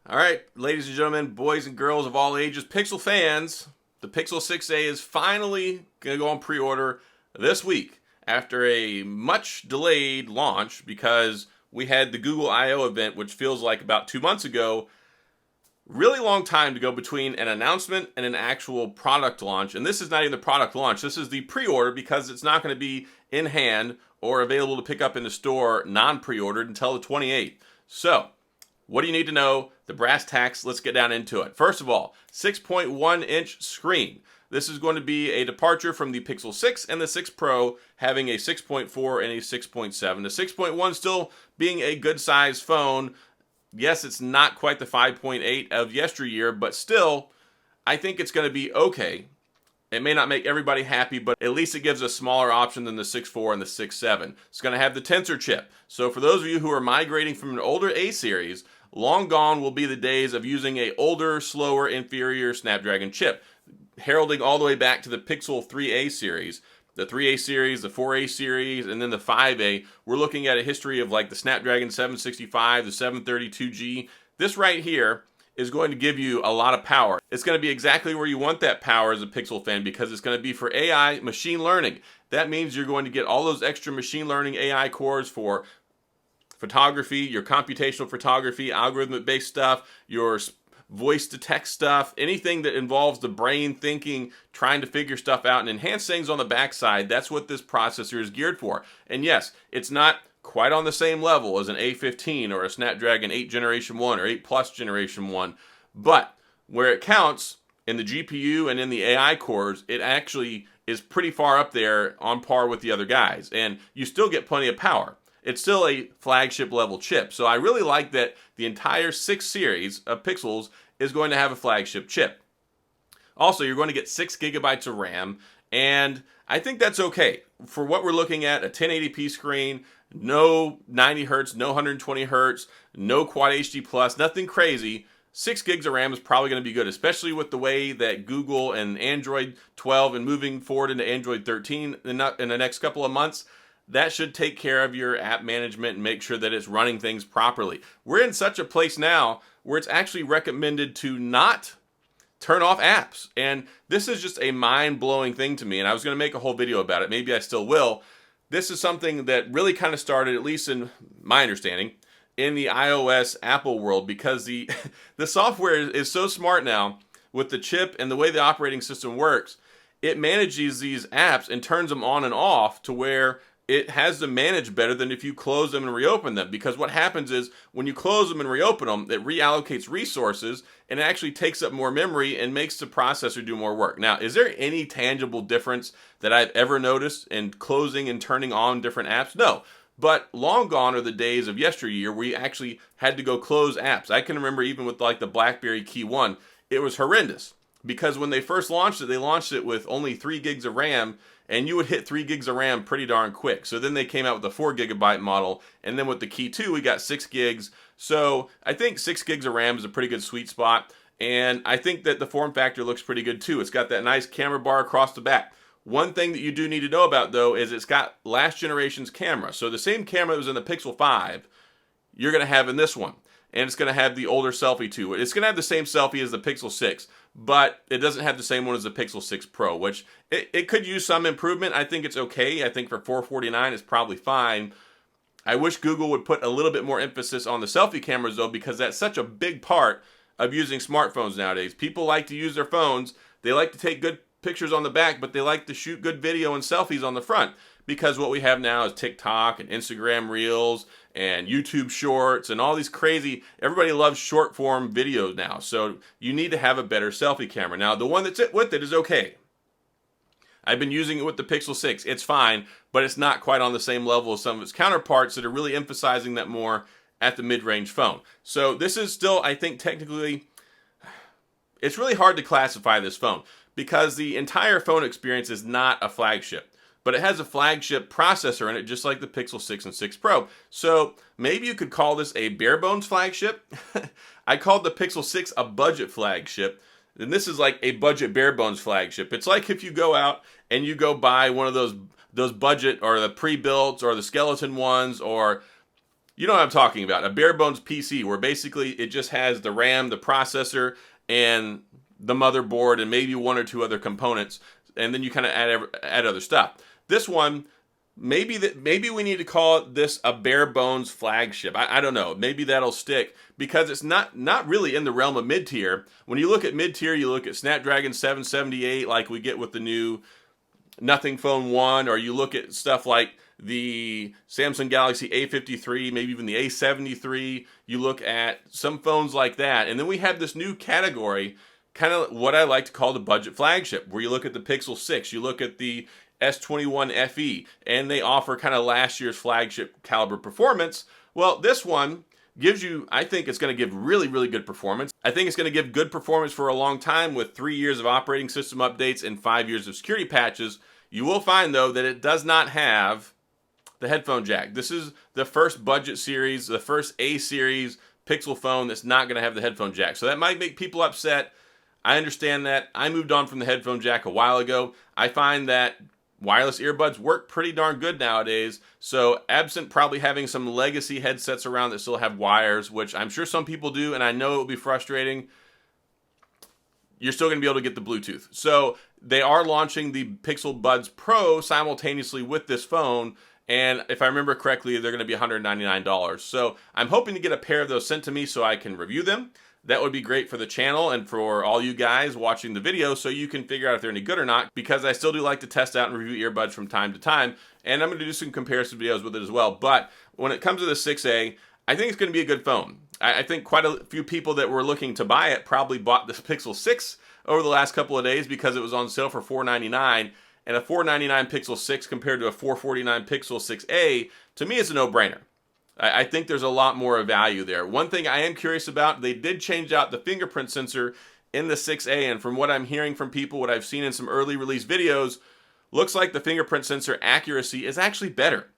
All right, ladies and gentlemen, boys and girls of all ages, Pixel fans, the Pixel 6a is finally going to go on pre-order this week after a much delayed launch because we had the Google I/O event, which feels like about 2 months ago. Really long time to go between an announcement and an actual product launch. And this is not even the product launch. This is the pre-order because it's not going to be in hand or available to pick up in the store non-pre-ordered until the 28th. So, what do you need to know? The brass tacks, let's get down into it. First of all, 6.1-inch screen. This is going to be a departure from the Pixel 6 and the 6 Pro having a 6.4 and a 6.7. The 6.1 still being a good size phone. Yes, it's not quite the 5.8 of yesteryear, but still, I think it's going to be okay. It may not make everybody happy, but at least it gives a smaller option than the 6.4 and the 6.7. It's going to have the Tensor chip. So for those of you who are migrating from an older A series, long gone will be the days of using a older, slower, inferior Snapdragon chip, heralding all the way back to the Pixel 3a series. The 3A series, the 4A series, and then the 5A, we're looking at a history of like the Snapdragon 765, the 732G. This right here is going to give you a lot of power. It's going to be exactly where you want that power as a Pixel fan because it's going to be for AI machine learning. That means you're going to get all those extra machine learning AI cores for photography, your computational photography, algorithmic-based stuff, your voice to text stuff, anything that involves the brain thinking, trying to figure stuff out and enhance things on the backside. That's what this processor is geared for. And yes, it's not quite on the same level as an A15 or a Snapdragon 8 Generation 1 or 8 Plus Generation 1, but where it counts in the GPU and in the AI cores, it actually is pretty far up there on par with the other guys, and you still get plenty of power. It's still a flagship level chip. So I really like that the entire 6 series of Pixels is going to have a flagship chip. Also, you're going to get 6 gigabytes of RAM, and I think that's okay. For what we're looking at, a 1080p screen, no 90 hertz, no 120 hertz, no Quad HD Plus, nothing crazy. 6 gigs of RAM is probably going to be good, especially with the way that Google and Android 12 and moving forward into Android 13 in the next couple of months. That should take care of your app management and make sure that it's running things properly. We're in such a place now where it's actually recommended to not turn off apps. And this is just a mind-blowing thing to me. And I was going to make a whole video about it. Maybe I still will. This is something that really kind of started, at least in my understanding, in the iOS Apple world because the software is so smart now with the chip and the way the operating system works. It manages these apps and turns them on and off to where it has them managed better than if you close them and reopen them. Because what happens is when you close them and reopen them, it reallocates resources and actually takes up more memory and makes the processor do more work. Now, is there any tangible difference that I've ever noticed in closing and turning on different apps? No. But long gone are the days of yesteryear where you actually had to go close apps. I can remember even with like the BlackBerry Key 1, it was horrendous. Because when they first launched it, they launched it with only 3 gigs of RAM, and you would hit 3 gigs of RAM pretty darn quick. So then they came out with the 4 gigabyte model, and then with the Key 2, we got 6 gigs. So I think 6 gigs of RAM is a pretty good sweet spot, and I think that the form factor looks pretty good too. It's got that nice camera bar across the back. One thing that you do need to know about, though, is it's got last generation's camera. So the same camera that was in the Pixel 5, you're going to have in this one. And it's going to have the older selfie too. It's going to have the same selfie as the Pixel 6, but it doesn't have the same one as the Pixel 6 Pro, which it could use some improvement. I think it's okay. I think for $449 it's probably fine. I wish Google would put a little bit more emphasis on the selfie cameras though, because that's such a big part of using smartphones nowadays. People like to use their phones. They like to take good pictures on the back, but they like to shoot good video and selfies on the front. Because what we have now is TikTok and Instagram Reels and YouTube Shorts and all these crazy, everybody loves short form videos now. So you need to have a better selfie camera. Now, the one that's with it is okay. I've been using it with the Pixel 6. It's fine, but it's not quite on the same level as some of its counterparts that are really emphasizing that more at the mid-range phone. So this is still, I think, technically, it's really hard to classify this phone because the entire phone experience is not a flagship. But it has a flagship processor in it, just like the Pixel 6 and 6 Pro. So maybe you could call this a Barebones Flagship. I called the Pixel 6 a budget flagship. And this is like a budget Barebones Flagship. It's like if you go out and you go buy one of those budget or the pre-built or the skeleton ones or You know what I'm talking about. A Barebones PC where basically it just has the RAM, the processor, and the motherboard, and maybe one or two other components, and then you kind of add other stuff. This one, maybe we need to call this a Barebones Flagship. I don't know. Maybe that'll stick because it's not really in the realm of mid-tier. When you look at mid-tier, you look at Snapdragon 778 like we get with the new Nothing Phone 1, or you look at stuff like the Samsung Galaxy A53, maybe even the A73. You look at some phones like that, and then we have this new category, kind of what I like to call the budget flagship, where you look at the Pixel 6, you look at the S21 FE, and they offer kind of last year's flagship caliber performance. Well, this one gives you, I think it's going to give really, really good performance. I think it's going to give good performance for a long time with 3 years of operating system updates and 5 years of security patches. You will find, though, that it does not have the headphone jack. This is the first budget series, the first A-series Pixel phone that's not going to have the headphone jack. So that might make people upset. I understand that. I moved on from the headphone jack a while ago. I find that wireless earbuds work pretty darn good nowadays. So absent probably having some legacy headsets around that still have wires, which I'm sure some people do, and I know it will be frustrating, you're still going to be able to get the Bluetooth. So they are launching the Pixel Buds Pro simultaneously with this phone, and if I remember correctly, they're going to be $199. So I'm hoping to get a pair of those sent to me so I can review them. That would be great for the channel and for all you guys watching the video so you can figure out if they're any good or not, because I still do like to test out and review earbuds from time to time, and I'm going to do some comparison videos with it as well. But when it comes to the 6A, I think it's going to be a good phone. I think quite a few people that were looking to buy it probably bought the Pixel 6 over the last couple of days because it was on sale for $499, and a $499 Pixel 6 compared to a $449 Pixel 6A, to me, is a no-brainer. I think there's a lot more value there. One thing I am curious about, they did change out the fingerprint sensor in the 6A, and from what I'm hearing from people, what I've seen in some early release videos, looks like the fingerprint sensor accuracy is actually better,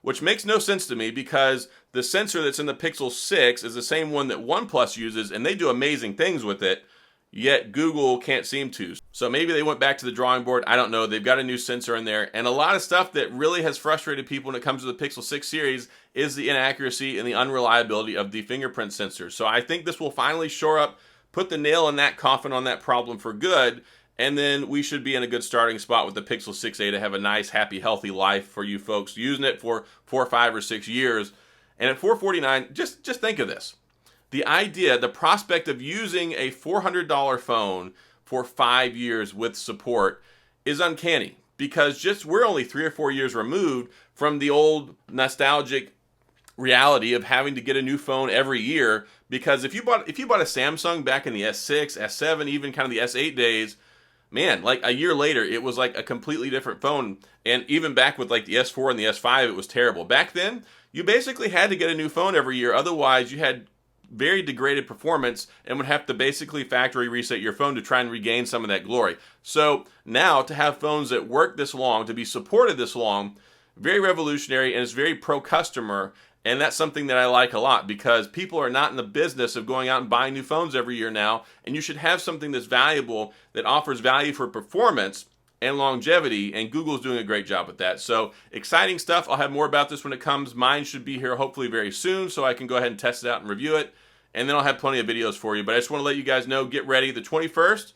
which makes no sense to me because the sensor that's in the Pixel 6 is the same one that OnePlus uses, and they do amazing things with it, yet Google can't seem to. So maybe they went back to the drawing board. I don't know. They've got a new sensor in there, and a lot of stuff that really has frustrated people when it comes to the Pixel 6 series is the inaccuracy and the unreliability of the fingerprint sensor. So I think this will finally shore up, put the nail in that coffin on that problem for good, and then we should be in a good starting spot with the Pixel 6a to have a nice, happy, healthy life for you folks using it for 4, 5, or 6 years. And at $449, just think of this. The idea, the prospect of using a $400 phone for 5 years with support is uncanny, because we're only 3 or 4 years removed from the old nostalgic reality of having to get a new phone every year. Because if you bought a Samsung back in the S6, S7, even kind of the S8 days, man, like a year later, it was like a completely different phone. And even back with like the S4 and the S5, it was terrible. Back then, you basically had to get a new phone every year. Otherwise, you had very degraded performance and would have to basically factory reset your phone to try and regain some of that glory. So now to have phones that work this long, to be supported this long, very revolutionary, and it's very pro-customer. And that's something that I like a lot, because people are not in the business of going out and buying new phones every year now, and you should have something that's valuable, that offers value for performance and longevity, and Google's doing a great job with that. So exciting stuff. I'll have more about this when it comes. Mine should be here hopefully very soon, so I can go ahead and test it out and review it, and then I'll have plenty of videos for you. But I just want to let you guys know, get ready. The 21st,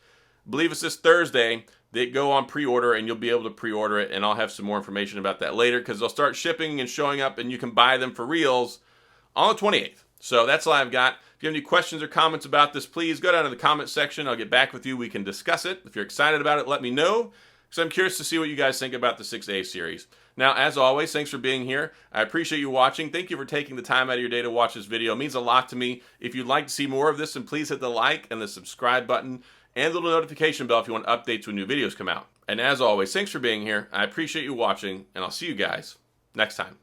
I believe it's this Thursday, they go on pre-order, and you'll be able to pre-order it, and I'll have some more information about that later, because they'll start shipping and showing up, and you can buy them for reals on the 28th. So that's all I've got. If you have any questions or comments about this, please go down to the comment section. I'll get back with you. We can discuss it. If you're excited about it, let me know, because I'm curious to see what you guys think about the 6A series. Now, as always, thanks for being here. I appreciate you watching. Thank you for taking the time out of your day to watch this video. It means a lot to me. If you'd like to see more of this, then please hit the like and the subscribe button and the little notification bell if you want updates when new videos come out. And as always, thanks for being here. I appreciate you watching, and I'll see you guys next time.